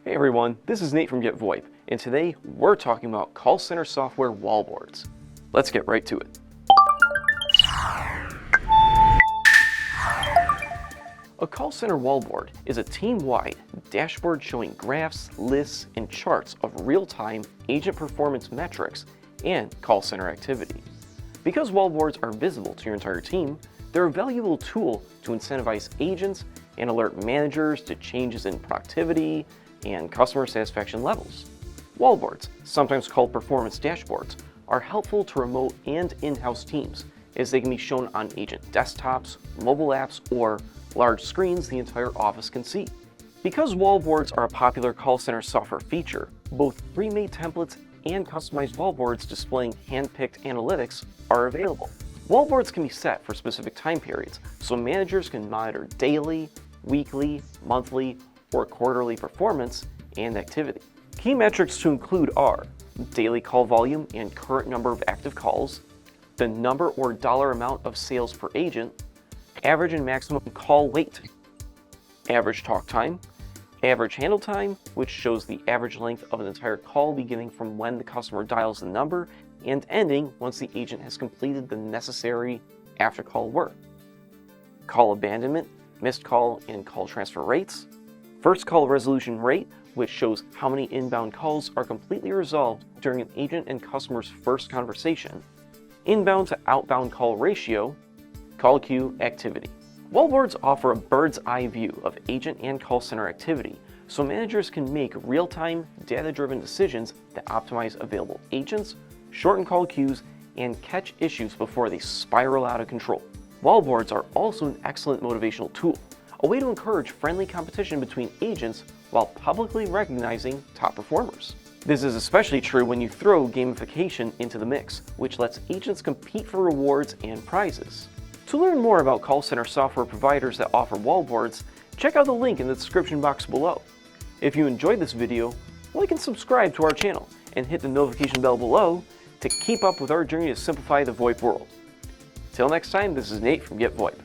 Hey everyone, this is Nate from Get VoIP, and today we're talking about call center software wallboards. Let's get right to it. A call center wallboard is a team-wide dashboard showing graphs, lists, and charts of real-time agent performance metrics and call center activity. Because wallboards are visible to your entire team, they're a valuable tool to incentivize agents and alert managers to changes in productivity and customer satisfaction levels. Wallboards, sometimes called performance dashboards, are helpful to remote and in-house teams as they can be shown on agent desktops, mobile apps, or large screens the entire office can see. Because wallboards are a popular call center software feature, both pre-made templates and customized wallboards displaying hand-picked analytics are available. Wallboards can be set for specific time periods, so managers can monitor daily, weekly, monthly, or quarterly performance and activity. Key metrics to include are daily call volume and current number of active calls, the number or dollar amount of sales per agent, average and maximum call wait, average talk time, average handle time, which shows the average length of an entire call beginning from when the customer dials the number and ending once the agent has completed the necessary after-call work, call abandonment, missed call and call transfer rates, first call resolution rate, which shows how many inbound calls are completely resolved during an agent and customer's first conversation, inbound to outbound call ratio, call queue activity. Wallboards offer a bird's eye view of agent and call center activity, so managers can make real-time, data-driven decisions that optimize available agents, shorten call queues, and catch issues before they spiral out of control. Wallboards are also an excellent motivational tool, a way to encourage friendly competition between agents while publicly recognizing top performers. This is especially true when you throw gamification into the mix, which lets agents compete for rewards and prizes. To learn more about call center software providers that offer wallboards, check out the link in the description box below. If you enjoyed this video, like and subscribe to our channel and hit the notification bell below to keep up with our journey to simplify the VoIP world. Till next time, this is Nate from Get VoIP.